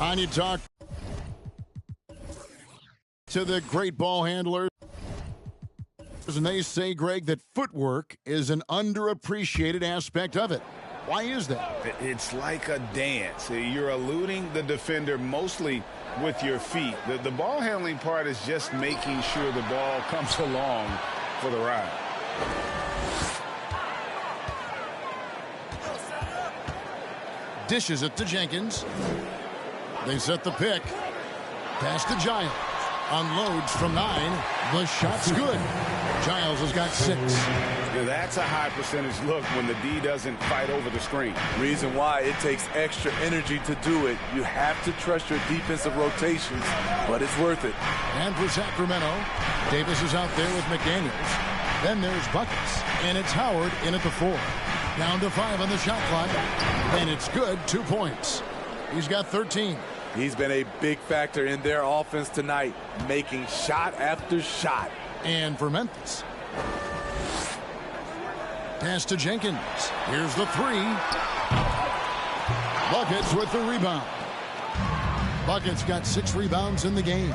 On you talk to the great ball handlers, and they say, Greg, that footwork is an underappreciated aspect of it. Why is that? It's like a dance. You're eluding the defender mostly with your feet. The ball handling part is just making sure the ball comes along for the ride. Dishes it to Jenkins. They set the pick. Pass to Giles. Unloads from 9. The shot's good. Giles has got 6. Yeah, that's a high percentage look when the D doesn't fight over the screen. Reason why it takes extra energy to do it. You have to trust your defensive rotations, but it's worth it. And for Sacramento, Davis is out there with McDaniels. Then there's Buckets, and it's Howard in at the 4. Down to 5 on the shot clock, and it's good. 2 points. He's got 13. He's been a big factor in their offense tonight, making shot after shot. And for Memphis, pass to Jenkins. Here's the 3. Buckets with the rebound. Buckets got 6 rebounds in the game.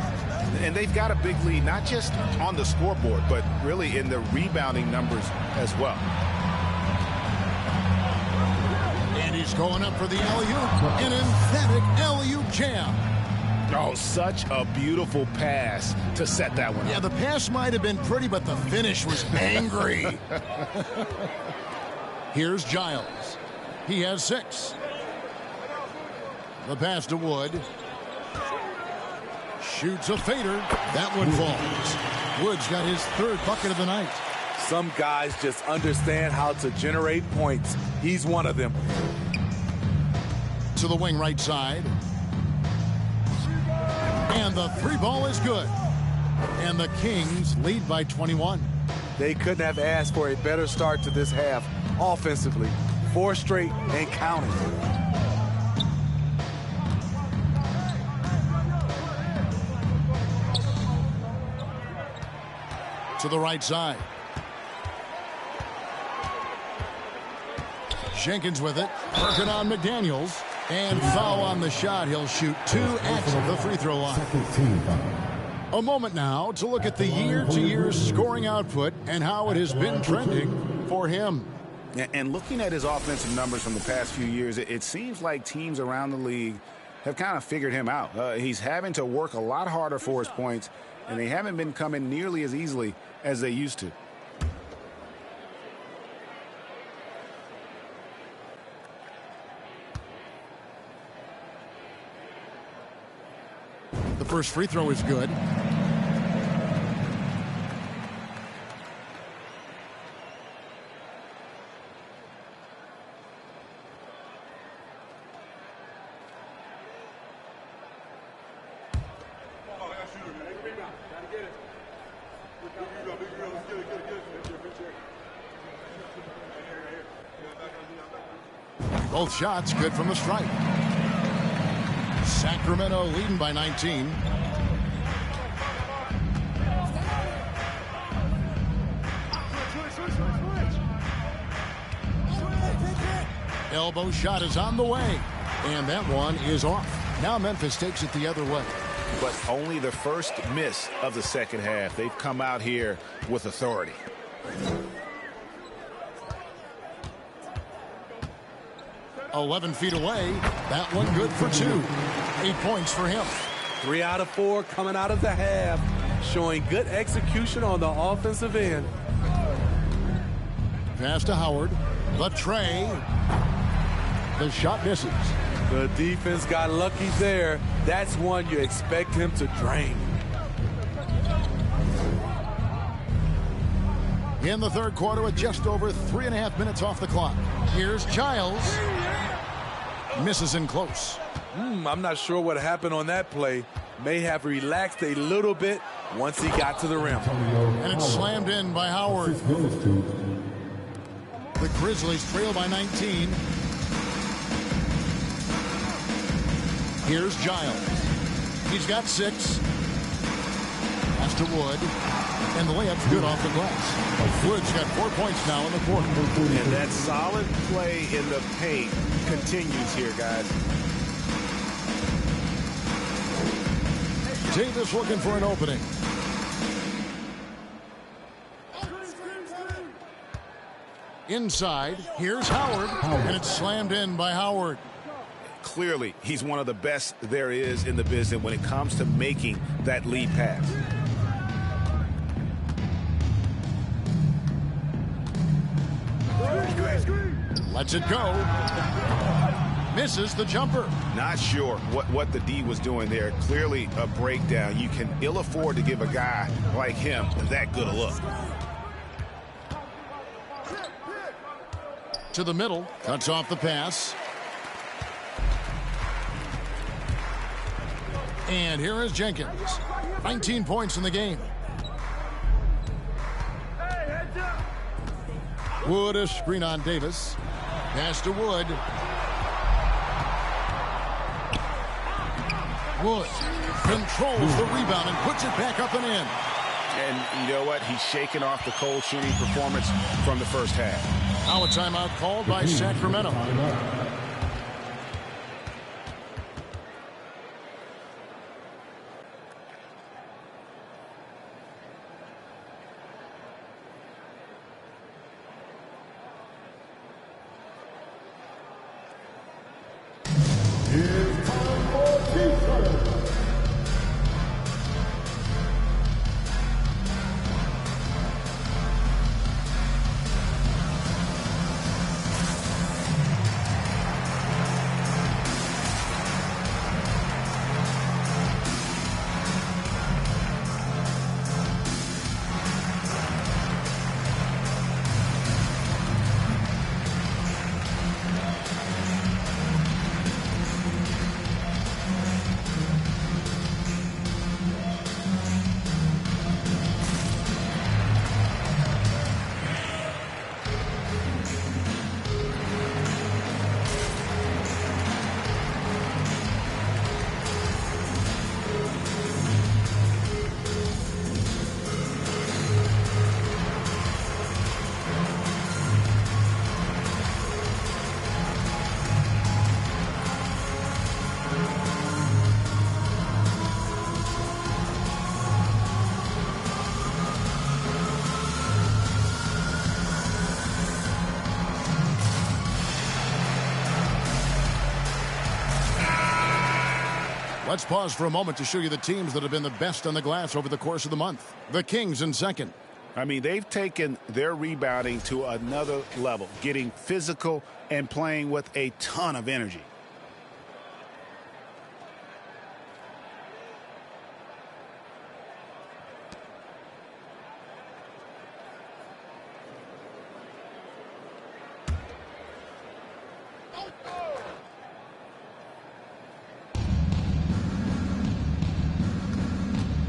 And they've got a big lead, not just on the scoreboard, but really in the rebounding numbers as well. And he's going up for the alley-oop. An emphatic alley-oop jam. Oh, such a beautiful pass to set that one up. Yeah, the pass might have been pretty, but the finish was angry. Here's Giles. He has 6. The pass to Wood. Shoots a fader. That one falls. Wood's got his 3rd bucket of the night. Some guys just understand how to generate points. He's one of them. To the wing right side. And the 3 ball is good. And the Kings lead by 21. They couldn't have asked for a better start to this half offensively. 4 straight and counting. To the right side. Jenkins with it. Working on McDaniels. And foul on the shot. He'll shoot 2 at the free throw line. A moment now to look at the year-to-year scoring output and how it has been trending for him. And looking at his offensive numbers from the past few years, it seems like teams around the league have kind of figured him out. He's having to work a lot harder for his points, and they haven't been coming nearly as easily as they used to. The first free throw is good. Both shots good from the stripe. Sacramento leading by 19. Elbow shot is on the way. And that one is off. Now Memphis takes it the other way. But only the first miss of the second half. They've come out here with authority. "11 feet away. That one good for 2. 8 points for him. 3 out of 4 coming out of the half, showing good execution on the offensive end. Pass to Howard. The tray. The shot misses. The defense got lucky there. That's one you expect him to drain. In the third quarter with just over 3.5 minutes off the clock. Here's Giles. Misses in close. I'm not sure what happened on that play. May have relaxed a little bit once he got to the rim. And it's slammed in by Howard. The Grizzlies trail by 19. Here's Giles. He's got 6. Pass to Wood. And the layup's good off the glass. Wood's got 4 points now in the quarter. And that solid play in the paint continues here, guys. Davis looking for an opening. Inside, here's Howard, and it's slammed in by Howard. Clearly, he's one of the best there is in the business when it comes to making that lead pass. Lets it go. Misses the jumper. Not sure what the D was doing there. Clearly a breakdown. You can ill afford to give a guy like him that good a look. To the middle. Cuts off the pass. And here is Jenkins. 19 points in the game. Wood, a screen on Davis. Pass to Wood. Wood controls the rebound and puts it back up and in. And you know what? He's shaking off the cold shooting performance from the first half. Now a timeout called by Sacramento. Let's pause for a moment to show you the teams that have been the best on the glass over the course of the month. The Kings in second. I mean, they've taken their rebounding to another level, getting physical and playing with a ton of energy.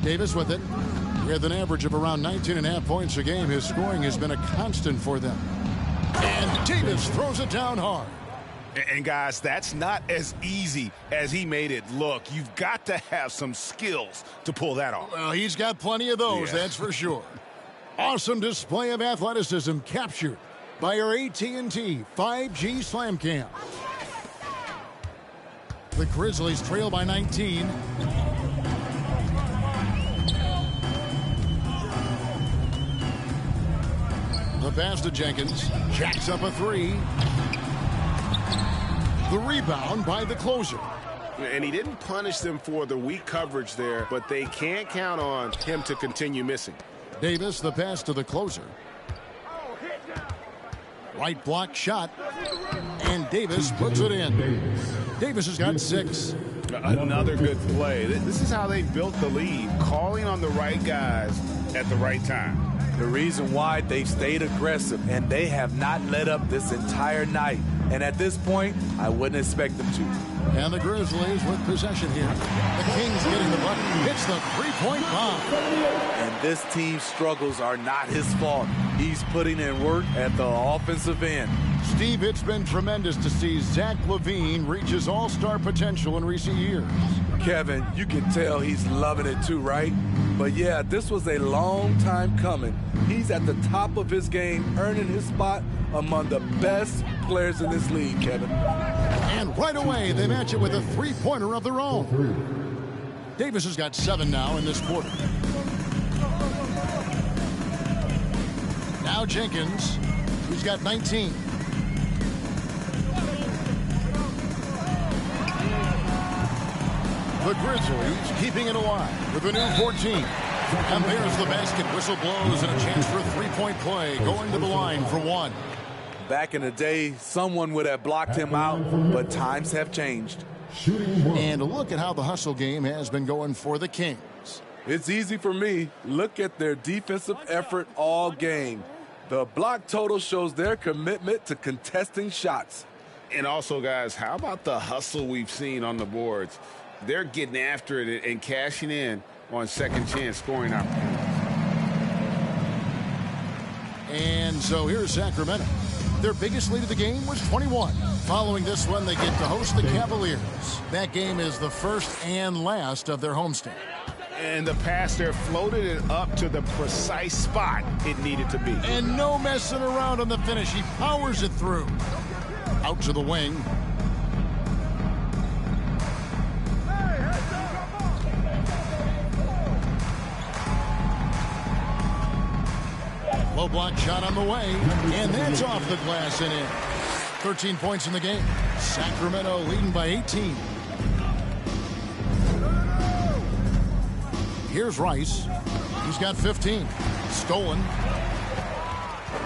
Davis with it. With an average of around 19.5 points a game, his scoring has been a constant for them. And Davis throws it down hard. And guys, that's not as easy as he made it look. You've got to have some skills to pull that off. Well, he's got plenty of those, that's for sure. Awesome display of athleticism captured by our AT&T 5G Slam Cam. The Grizzlies trail by 19. The pass to Jenkins. Jacks up a three. The rebound by the closer. And he didn't punish them for the weak coverage there, but they can't count on him to continue missing. Davis, the pass to the closer. Right block shot. And Davis puts it in. Davis has got 6. Another good play. This is how they built the lead, calling on the right guys at the right time. The reason why they've stayed aggressive, and they have not let up this entire night. And at this point, I wouldn't expect them to. And the Grizzlies with possession here. The Kings getting the button. Hits the three-point bomb. And this team's struggles are not his fault. He's putting in work at the offensive end. Steve, it's been tremendous to see Zach LaVine reach his all-star potential in recent years. Kevin, you can tell he's loving it too, right? But yeah, this was a long time coming. He's at the top of his game, earning his spot among the best players in this league, Kevin. And right away, they match it with a three-pointer of their own. Davis has got 7 now in this quarter. Now Jenkins, who's got 19. The Grizzlies keeping it alive with a new 14. And there's the basket. Whistle blows and a chance for a three-point play. Going to the line for 1. Back in the day, someone would have blocked him out, but times have changed. And look at how the hustle game has been going for the Kings. It's easy for me. Look at their defensive effort all game. The block total shows their commitment to contesting shots. And also, guys, how about the hustle we've seen on the boards? They're getting after it and cashing in on second chance scoring opportunities. And so here's Sacramento. Their biggest lead of the game was 21. Following this one, they get to host the Cavaliers. That game is the first and last of their homestand. And the pass there floated it up to the precise spot it needed to be. And no messing around on the finish. He powers it through. Out to the wing. Low block shot on the way, and that's off the glass and in. 13 points in the game. Sacramento leading by 18. Here's Rice. He's got 15. Stolen.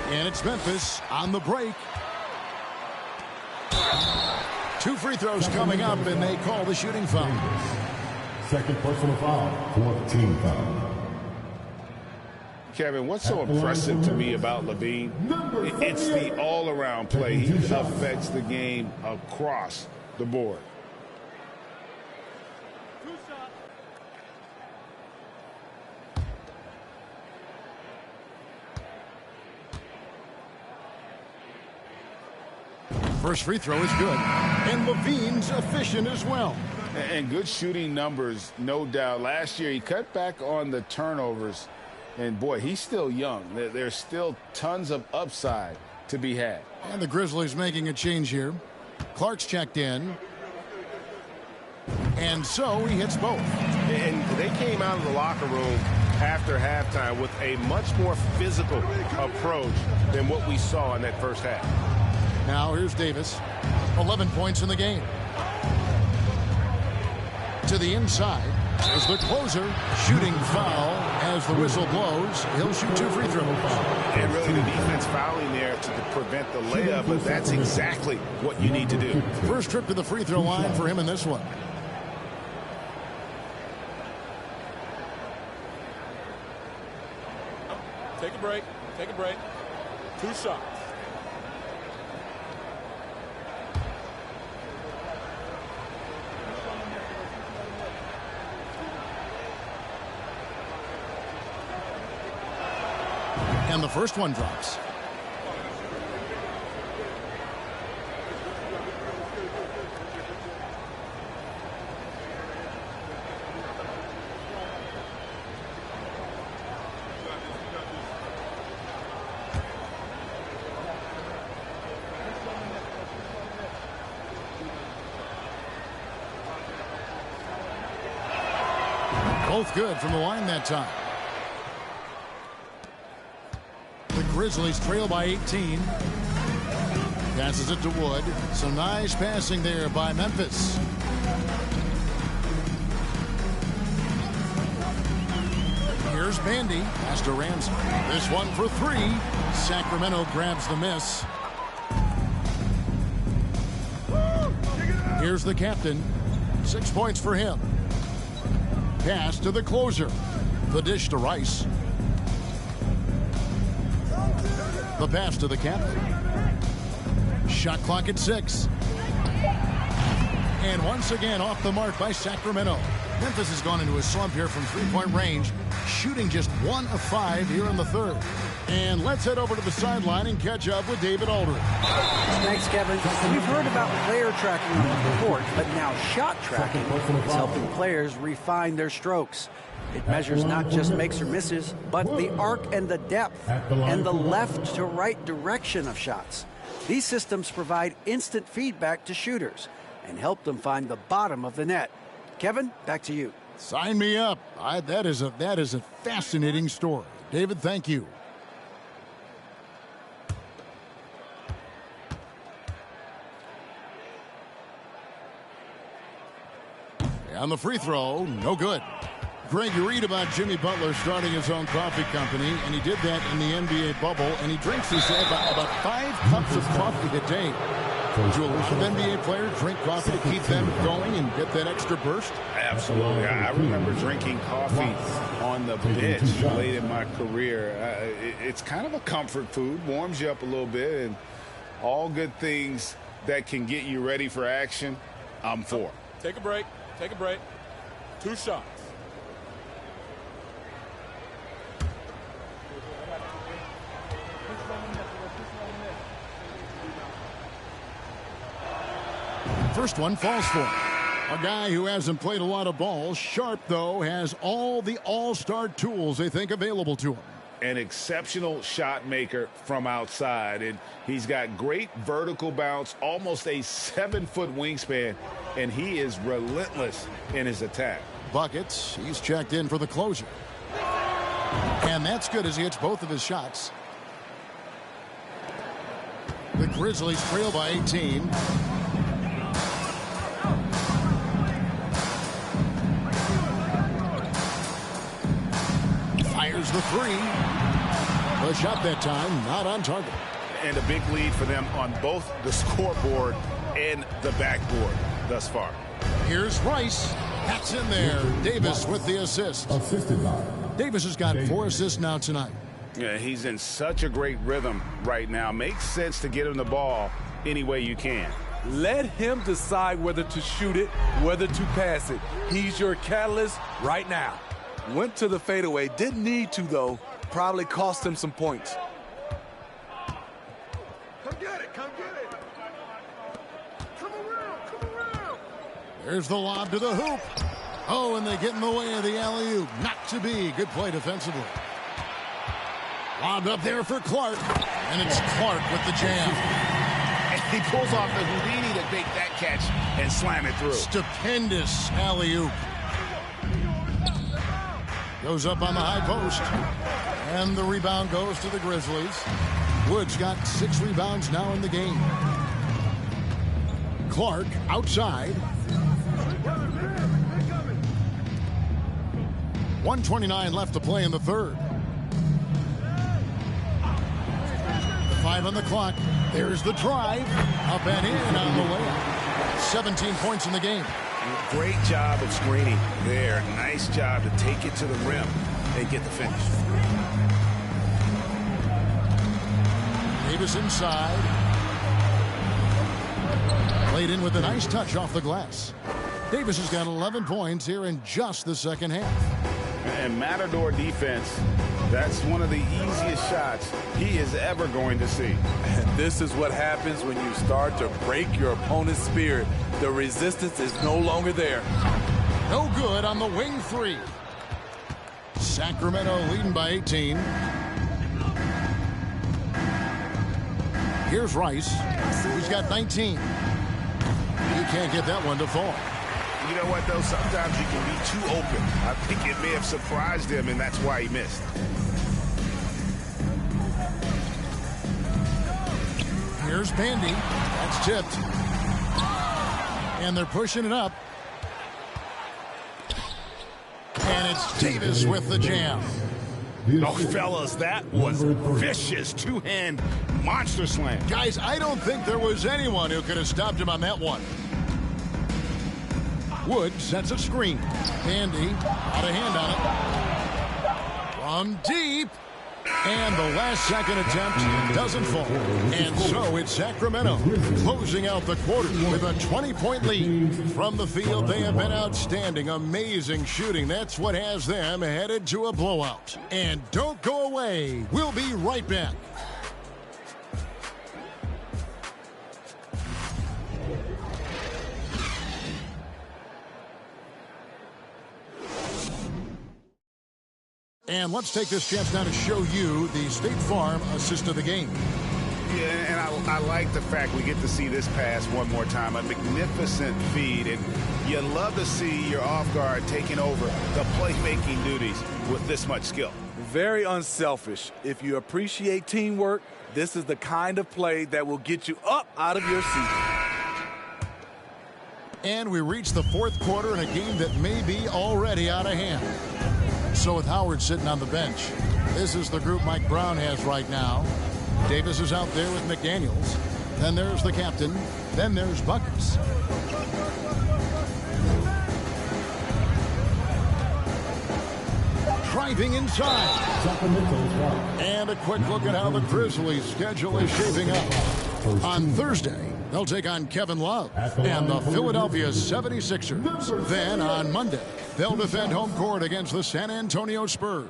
And it's Memphis on the break. 2 free throws coming up, and they call the shooting foul. Second personal foul, 4th team foul. Kevin, what's so impressive to me about Levine? It's the all-around play. He affects the game across the board. First free throw is good, and Levine's efficient as well. And good shooting numbers, no doubt. Last year, he cut back on the turnovers. And, boy, he's still young. There's still tons of upside to be had. And the Grizzlies making a change here. Clark's checked in. And so he hits both. And they came out of the locker room after halftime with a much more physical approach than what we saw in that first half. Now here's Davis. 11 points in the game. To the inside is the closer. Shooting foul as the whistle blows. He'll shoot 2 free throws. And really the defense fouling there to prevent the layup, but that's exactly what you need to do. First trip to the free throw line for him in this one. Take a break. Take a break. 2 shots. And the first one drops. Both good from the line that time. The Grizzlies trail by 18. Passes it to Wood. Some nice passing there by Memphis. Here's Bandy. Pass to Ramsey. This one for 3. Sacramento grabs the miss. Here's the captain. 6 points for him. Pass to the closer. The dish to Rice. The pass to the captain. Shot clock at 6. And once again off the mark by Sacramento. Memphis has gone into a slump here from three-point range, shooting just 1 of 5 here in the third. And let's head over to the sideline and catch up with David Aldridge. Thanks, Kevin. We've heard about player tracking on the court, but now shot tracking is helping players refine their strokes. It measures not just makes or misses, but the arc and the depth and the left to right direction of shots. These systems provide instant feedback to shooters and help them find the bottom of the net. Kevin, back to you. Sign me up. That is a fascinating story. David, thank you. On the free throw, no good. Greg, you read about Jimmy Butler starting his own coffee company, and he did that in the NBA bubble, and he drinks, he said, about 5 cups of coffee a day. Do a lot of NBA players drink coffee to keep them going and get that extra burst? Absolutely. I remember drinking coffee on the bench late in my career. It's kind of a comfort food, warms you up a little bit, and all good things that can get you ready for action, I'm for. Take a break. Take a break. 2 shots. First one falls for him. A guy who hasn't played a lot of ball. Sharp, though, has all the all-star tools they think available to him. An exceptional shot maker from outside, and he's got great vertical bounce, almost a 7-foot wingspan, and he is relentless in his attack. Buckets. He's checked in for the closer. And that's good as he hits both of his shots. The Grizzlies trail by 18. Fires the 3. The shot that time not on target. And a big lead for them on both the scoreboard and the backboard thus far. Here's Rice. That's in there. Davis with the assist. Davis has got 4 assists now tonight. Yeah, he's in such a great rhythm right now. Makes sense to get him the ball any way you can. Let him decide whether to shoot it, whether to pass it. He's your catalyst right now. Went to the fadeaway. Didn't need to, though. Probably cost him some points. Come get it. Come get it. Come around. Come around. There's the lob to the hoop. Oh, and they get in the way of the alley-oop. Not to be. Good play defensively. Lobbed up there for Clark. And it's Clark with the jam. And he pulls off the Houdini to make that catch and slam it through. Stupendous alley-oop. Goes up on the high post. And the rebound goes to the Grizzlies. Woods got 6 rebounds now in the game. Clark outside. 1:29 left to play in the third. 5 on the clock. There's the drive. Up and in on the layup. 17 points in the game. Great job of screening there. Nice job to take it to the rim and get the finish. Davis inside. Played in with a nice touch off the glass. Davis has got 11 points here in just the second half. And Matador defense, that's one of the easiest shots he is ever going to see. And this is what happens when you start to break your opponent's spirit. The resistance is no longer there. No good on the wing 3. Sacramento leading by 18. Here's Rice. He's got 19. He can't get that one to fall. You know what, though? Sometimes you can be too open. I think it may have surprised him, and that's why he missed. Here's Bandy. That's tipped. And they're pushing it up. And it's Davis with the jam. Oh, fellas, that was vicious. 2-hand monster slam. Guys, I don't think there was anyone who could have stopped him on that one. Wood sets a screen. Bandy out of hand on it. From deep. And the last second attempt doesn't fall. And so it's Sacramento closing out the quarter with a 20-point lead. From the field, they have been outstanding. Amazing shooting. That's what has them headed to a blowout. And don't go away. We'll be right back. And let's take this chance now to show you the State Farm assist of the game. Yeah, and I like the fact we get to see this pass one more time. A magnificent feed, and you love to see your off guard taking over the playmaking duties with this much skill. Very unselfish. If you appreciate teamwork, this is the kind of play that will get you up out of your seat. And we reach the fourth quarter in a game that may be already out of hand. So with Howard sitting on the bench, this is the group Mike Brown has right now. Davis is out there with McDaniels. Then there's the captain. Then there's Buckets. Driving inside. And a quick look at how the Grizzlies' schedule is shaping up. On Thursday, they'll take on Kevin Love and the Philadelphia 76ers. Then on Monday, they'll defend home court against the San Antonio Spurs.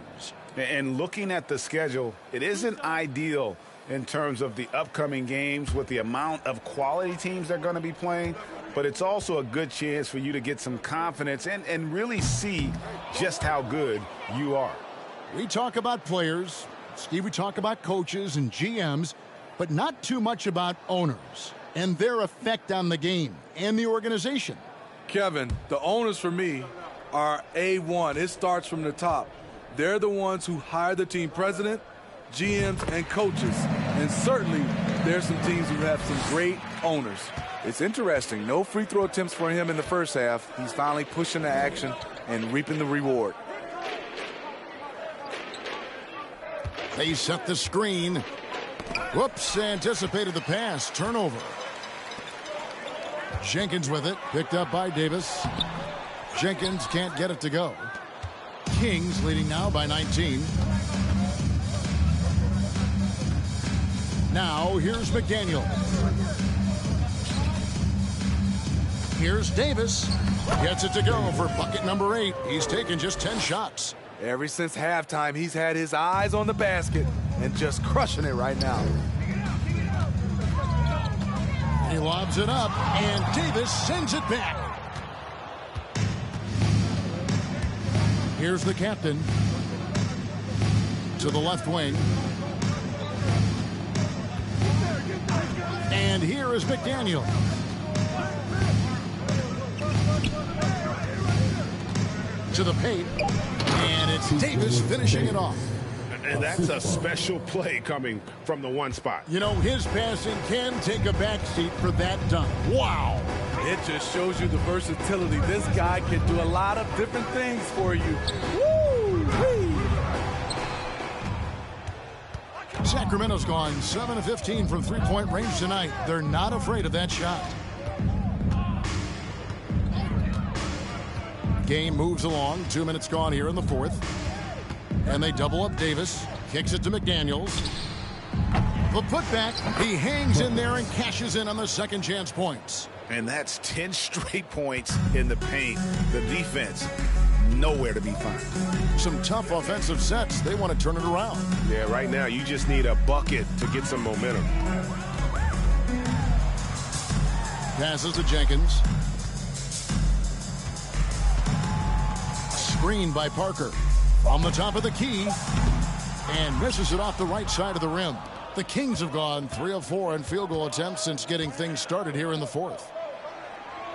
And looking at the schedule, it isn't ideal in terms of the upcoming games with the amount of quality teams they're going to be playing, but it's also a good chance for you to get some confidence and really see just how good you are. We talk about players, Steve, we talk about coaches and GMs, but not too much about owners and their effect on the game and the organization. Kevin, the owners for me are A1. It starts from the top. They're the ones who hire the team president, GMs, and coaches. And certainly, there's some teams who have some great owners. It's interesting. No free throw attempts for him in the first half. He's finally pushing the action and reaping the reward. They set the screen. Whoops, anticipated the pass. Turnover. Jenkins with it. Picked up by Davis. Jenkins can't get it to go. Kings leading now by 19. Now here's McDaniel. Here's Davis. Gets it to go for bucket number 8. He's taken just 10 shots. Ever since halftime, he's had his eyes on the basket and just crushing it right now. He lobs it up, and Davis sends it back. Here's the captain to the left wing. And here is McDaniel. To the paint. And it's Davis finishing it off. And that's a special play coming from the one spot. You know, his passing can take a backseat for that dunk. Wow. It just shows you the versatility. This guy can do a lot of different things for you. Woo-wee. Sacramento's gone 7 of 15 from three-point range tonight. They're not afraid of that shot. Game moves along. 2 minutes gone here in the fourth. And they double up Davis. Kicks it to McDaniels. The putback. He hangs in there and cashes in on the second chance points. And that's 10 straight points in the paint. The defense, nowhere to be found. Some tough offensive sets. They want to turn it around. Yeah, right now you just need a bucket to get some momentum. Passes to Jenkins. Screen by Parker. On the top of the key. And misses it off the right side of the rim. The Kings have gone 3 of 4 in field goal attempts since getting things started here in the fourth.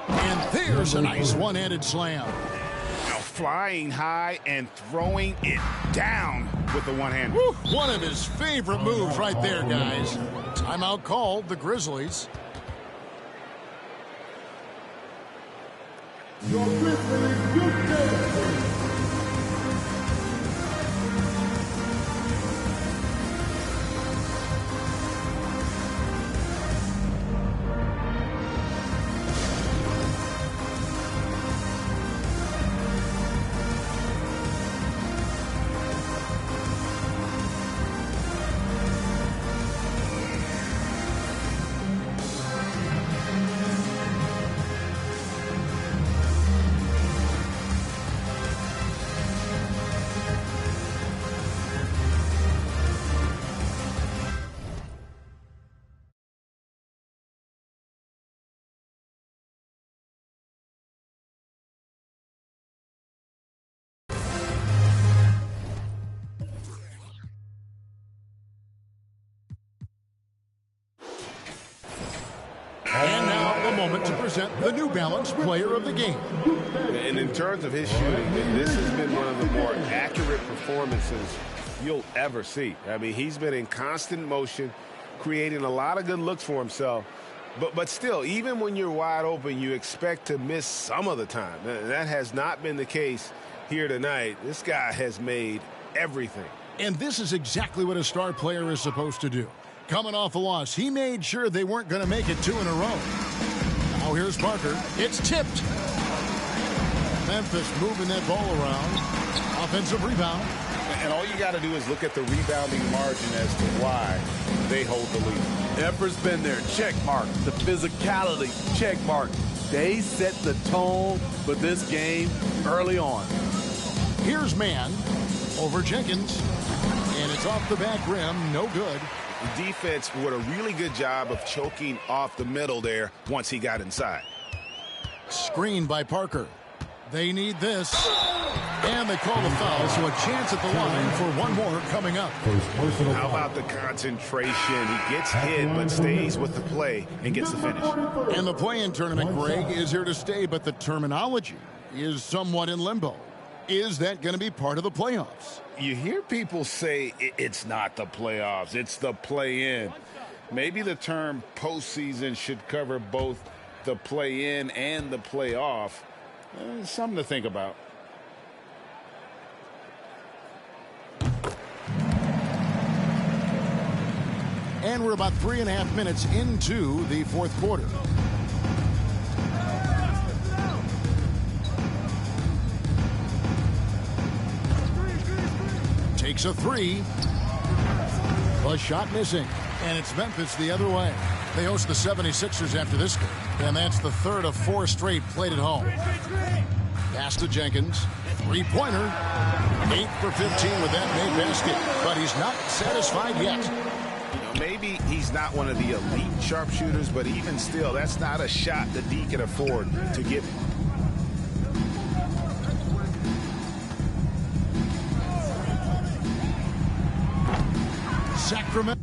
And there's a nice one-handed slam. Now flying high and throwing it down with the one hand. Woo, one of his favorite moves right there, guys. Timeout called, the Grizzlies. And now a moment to present the New Balance Player of the Game. And in terms of his shooting, this has been one of the more accurate performances you'll ever see. I mean, he's been in constant motion, creating a lot of good looks for himself. But still, even when you're wide open, you expect to miss some of the time. That has not been the case here tonight. This guy has made everything. And this is exactly what a star player is supposed to do. Coming off a loss, he made sure they weren't going to make it 2 in a row. Now here's Parker. It's tipped. Memphis moving that ball around. Offensive rebound. And all you got to do is look at the rebounding margin as to why they hold the lead. Effort's been there. Check mark. The physicality. Check mark. They set the tone for this game early on. Here's Mann over Jenkins. And it's off the back rim. No good. The defense did a really good job of choking off the middle there once he got inside. Screened by Parker. They need this. And they call the foul, so a chance at the line for one more coming up. How about the concentration? He gets hit but stays with the play and gets the finish. And the play-in tournament, Greg, is here to stay, but the terminology is somewhat in limbo. Is that going to be part of the playoffs? You hear people say it's not the playoffs, it's the play-in. Maybe the term postseason should cover both the play-in and the playoff. Something to think about. And we're about 3.5 minutes into the fourth quarter. Takes a three. A shot missing. And it's Memphis the other way. They host the 76ers after this game. And that's the third of 4 straight played at home. Pass to Jenkins. Three-pointer. 8 for 15 with that made basket. But he's not satisfied yet. Maybe he's not one of the elite sharpshooters, but even still, that's not a shot that D can afford to give him. Sacramento.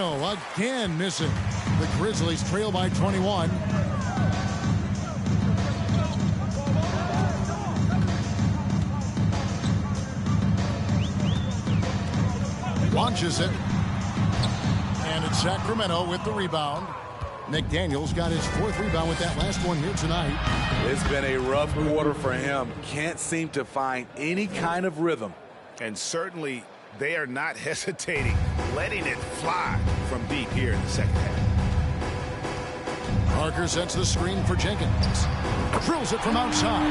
Sacramento again missing. The Grizzlies trail by 21. Launches it. And it's Sacramento with the rebound. McDaniels got his 4th rebound with that last one here tonight. It's been a rough quarter for him. Can't seem to find any kind of rhythm. And certainly they are not hesitating, letting it fly from deep here in the second half. Parker sets the screen for Jenkins. Drills it from outside.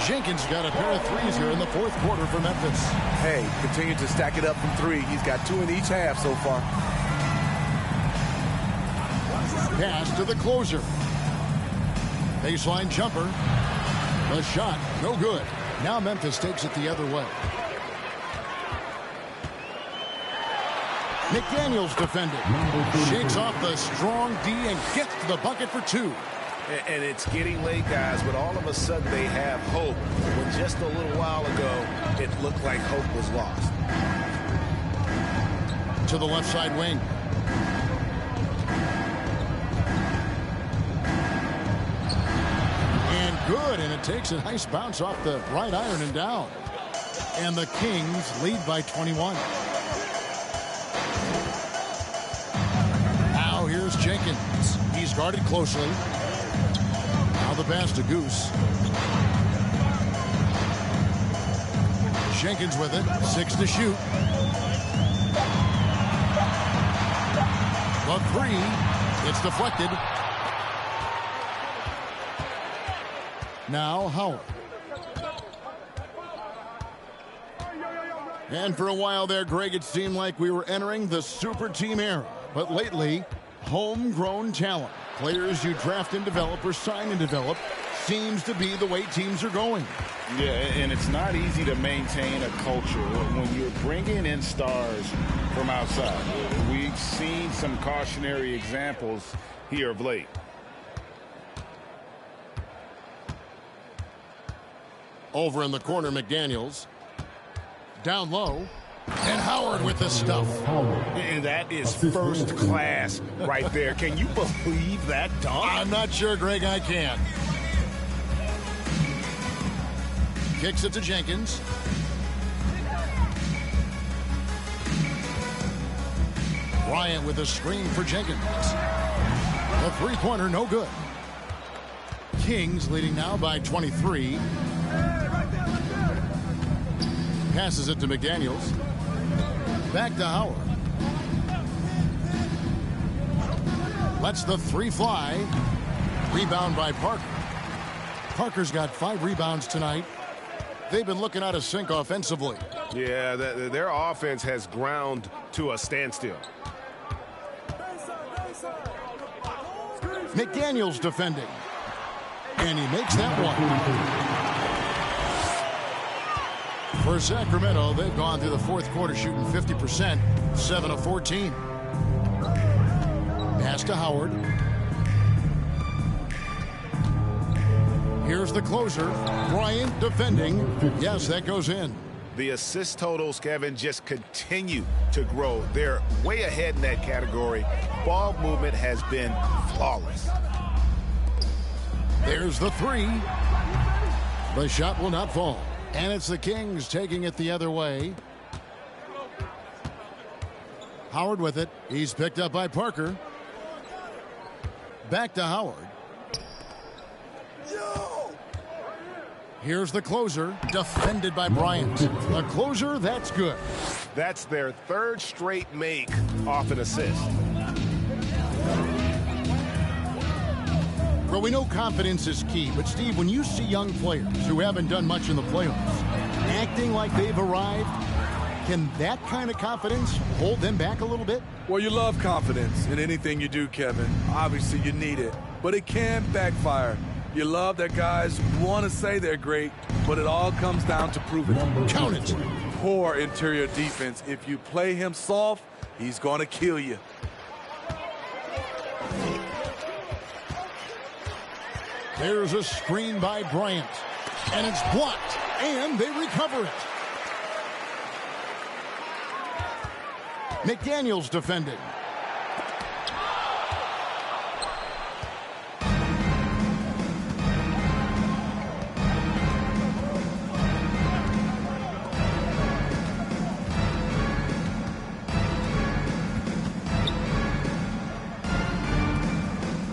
Jenkins got a pair of threes here in the 4th quarter for Memphis. Hey, continue to stack it up from 3. He's got 2 in each half so far. Pass to the closer. Baseline jumper. The shot, no good. Now Memphis takes it the other way. McDaniels defending. Shakes off the strong D and gets to the bucket for 2. And it's getting late, guys, but all of a sudden they have hope. When just a little while ago, it looked like hope was lost. To the left side wing. And good, and it takes a nice bounce off the right iron and down. And the Kings lead by 21. Now here's Jenkins. He's guarded closely. Now the pass to Goose. Jenkins with it. 6 to shoot. The 3. It's deflected. Now Howard. And for a while there, Greg, it seemed like we were entering the super team era. But lately, homegrown talent, players you draft and develop or sign and develop, seems to be the way teams are going. Yeah, and it's not easy to maintain a culture when you're bringing in stars from outside. We've seen some cautionary examples here of late. Over in the corner, McDaniels. Down low. And Howard with the stuff. And that is first class right there. Can you believe that dunk? I'm not sure, Greg, I can. Kicks it to Jenkins. Bryant with a screen for Jenkins. The 3-pointer, no good. Kings leading now by 23. Passes it to McDaniels. Back to Howard. Lets the 3 fly. Rebound by Parker. Parker's got 5 rebounds tonight. They've been looking out of sync offensively. Yeah, their offense has ground to a standstill. McDaniels defending. And he makes that one. For Sacramento, they've gone through the 4th quarter shooting 50%, 7 of 14. Pass to Howard. Here's the closer. Bryant defending. Yes, that goes in. The assist totals, Kevin, just continue to grow. They're way ahead in that category. Ball movement has been flawless. There's the 3. The shot will not fall. And it's the Kings taking it the other way. Howard with it. He's picked up by Parker. Back to Howard. Here's the closer. Defended by Bryant. The closer, that's good. That's their 3rd straight make off an assist. Well, we know confidence is key, but Steve, when you see young players who haven't done much in the playoffs acting like they've arrived, can that kind of confidence hold them back a little bit? Well, you love confidence in anything you do, Kevin. Obviously, you need it, but it can backfire. You love that guys want to say they're great, but it all comes down to proving it. Count it. Poor interior defense. If you play him soft, he's going to kill you. There's a screen by Bryant, and it's blocked, and they recover it. McDaniels defending.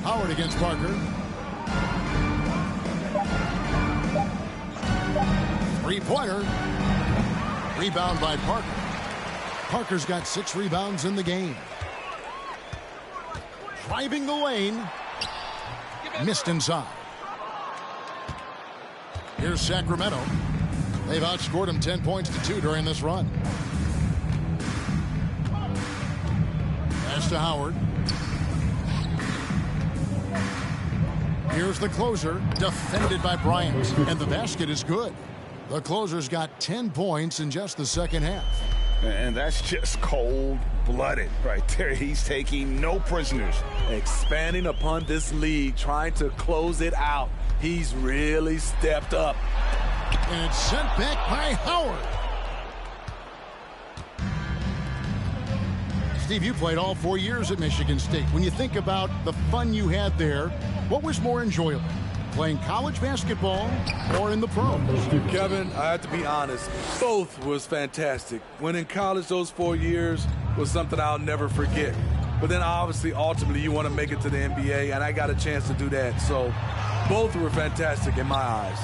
Howard against Parker. Three-pointer. Rebound by Parker. Parker's got 6 rebounds in the game. Driving the lane. Missed inside. Here's Sacramento. They've outscored them 10 points to 2 during this run. Pass to Howard. Here's the closer, defended by Bryant, and the basket is good. The closer's got 10 points in just the second half. And that's just cold-blooded right there. He's taking no prisoners. Expanding upon this lead, trying to close it out. He's really stepped up. And it's sent back by Howard. Steve, you played all 4 years at Michigan State. When you think about the fun you had there, what was more enjoyable, playing college basketball or in the pros? Kevin, I have to be honest, both was fantastic. When in college, those 4 years was something I'll never forget. But then obviously, ultimately, you want to make it to the NBA, and I got a chance to do that. So both were fantastic in my eyes.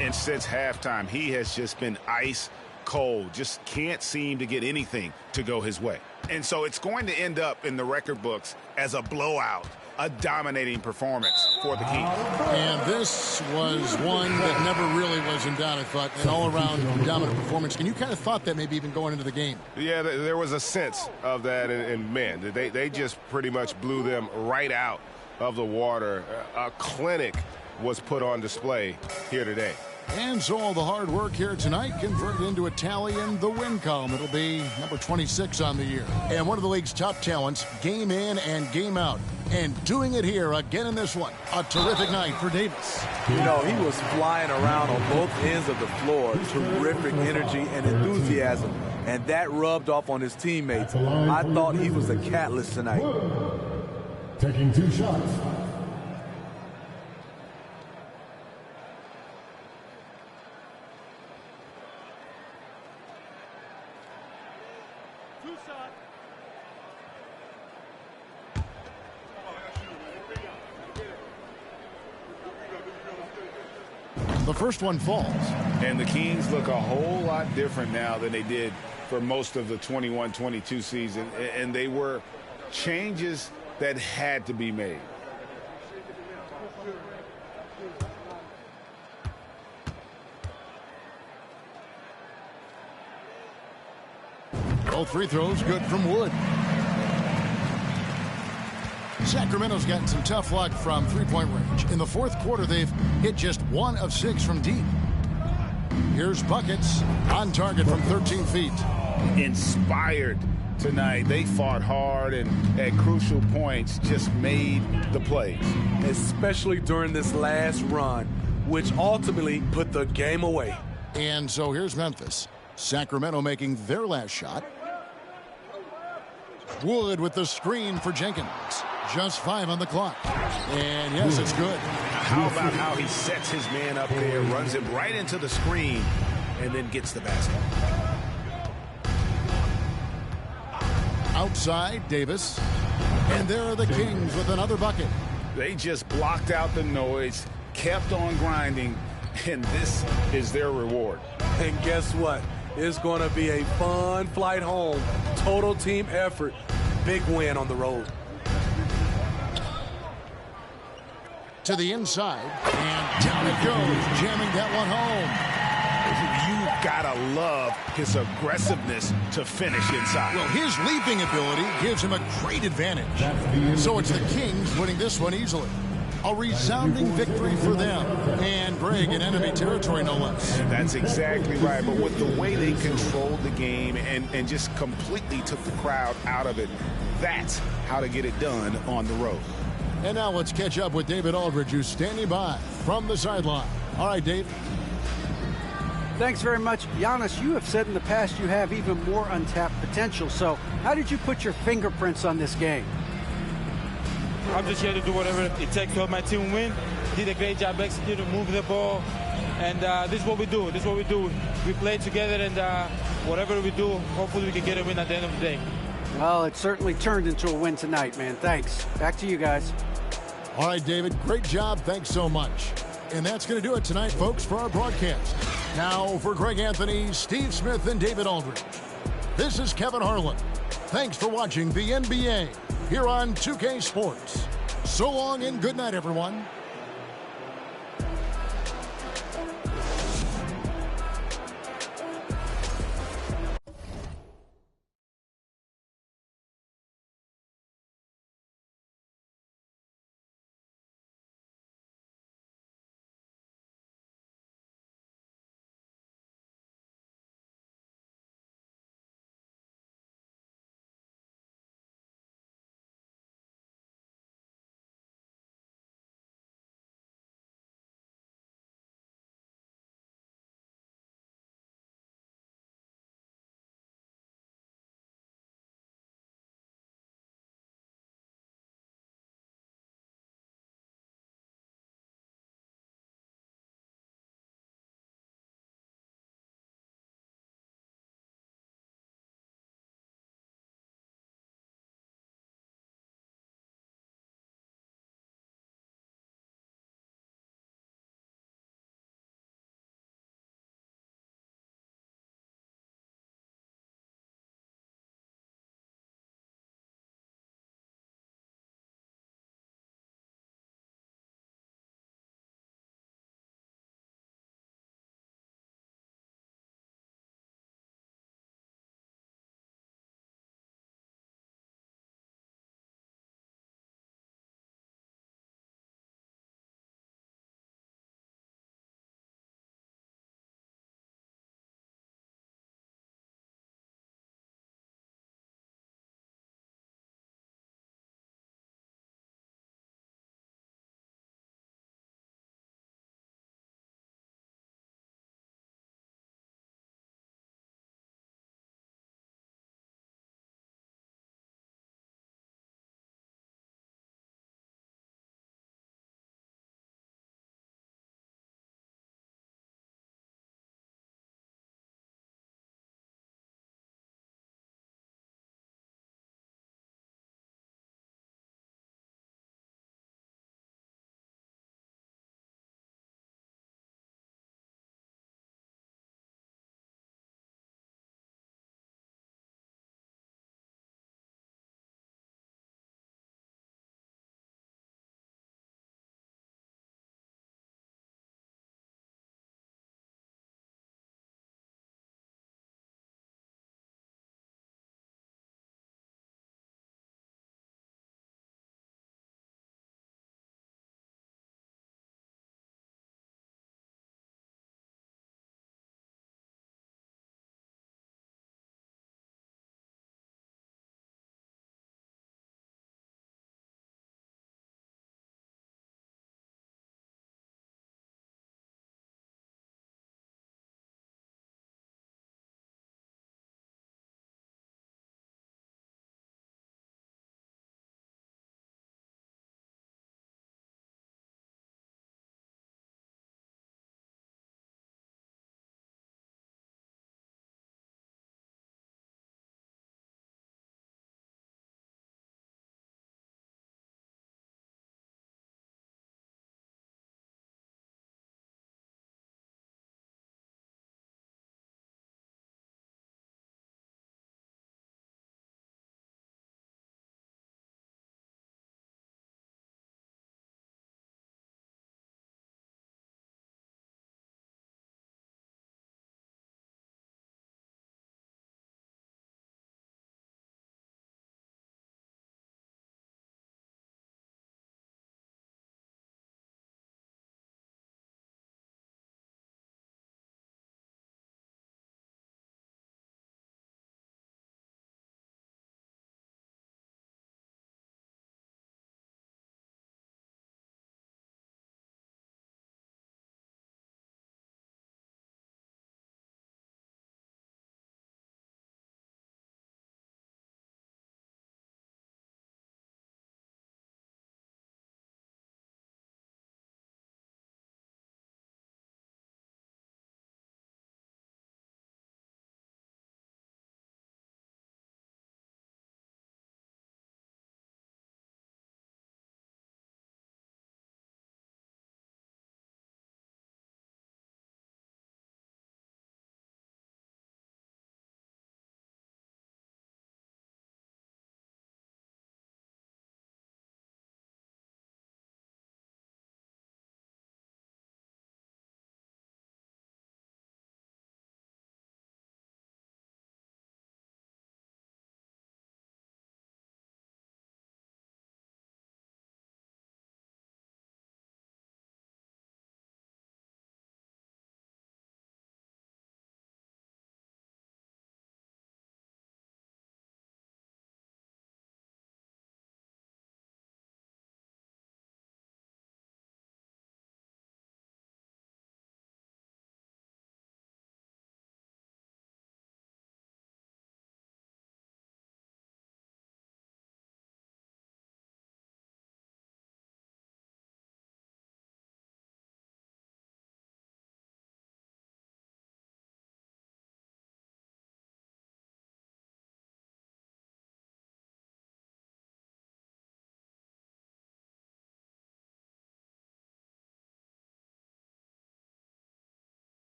And since halftime, he has just been ice cold. Just can't seem to get anything to go his way. And so it's going to end up in the record books as a blowout, a dominating performance for the Kings. And this was one that never really was in doubt, I thought, an all-around dominant performance. And you kind of thought that maybe even going into the game. Yeah, there was a sense of that, and man, they just pretty much blew them right out of the water. A clinic was put on display here today. And so all the hard work here tonight converted into a tally in the win column. It'll be number 26 on the year. And one of the league's top talents, game in and game out. And doing it here again in this one. A terrific night for Davis. You know, he was flying around on both ends of the floor. Terrific energy and enthusiasm. And that rubbed off on his teammates. I thought he was a catalyst tonight. Taking 2 shots. The first one falls. And the Kings look a whole lot different now than they did for most of the 21-22 season. And they were changes that had to be made. Both free throws good from Wood. Sacramento's gotten some tough luck from three-point range. In the fourth quarter, they've hit just 1 of 6 from deep. Here's buckets on target from 13 feet. Inspired tonight. They fought hard and at crucial points just made the plays. Especially during this last run, which ultimately put the game away. And so here's Memphis. Sacramento making their last shot. Wood with the screen for Jenkins. Just 5 on the clock. And yes, it's good. How about how he sets his man up there, runs him right into the screen, and then gets the basket. Outside, Davis. And there are the Kings with another bucket. They just blocked out the noise, kept on grinding, and this is their reward. And guess what? It's going to be a fun flight home. Total team effort. Big win on the road. To the inside, and down it goes, jamming that one home. You gotta love his aggressiveness to finish inside. Well, his leaping ability gives him a great advantage. So it's the Kings winning this one easily. A resounding victory for them. And Greg in enemy territory, no less. That's exactly right. But with the way they controlled the game and just completely took the crowd out of it, that's how to get it done on the road. And now let's catch up with David Aldridge, who's standing by from the sideline. All right, Dave. Thanks very much. Giannis, you have said in the past you have even more untapped potential. So how did you put your fingerprints on this game? I'm just here to do whatever it takes to help my team win. Did a great job executing, moving the ball. And this is what we do. This is what we do. We play together, and whatever we do, hopefully we can get a win at the end of the day. Well, it certainly turned into a win tonight, man. Thanks. Back to you guys. All right, David, great job. Thanks so much. And that's going to do it tonight, folks, for our broadcast. Now, for Greg Anthony, Steve Smith, and David Aldridge, this is Kevin Harlan. Thanks for watching the NBA here on 2K Sports. So long and good night, everyone.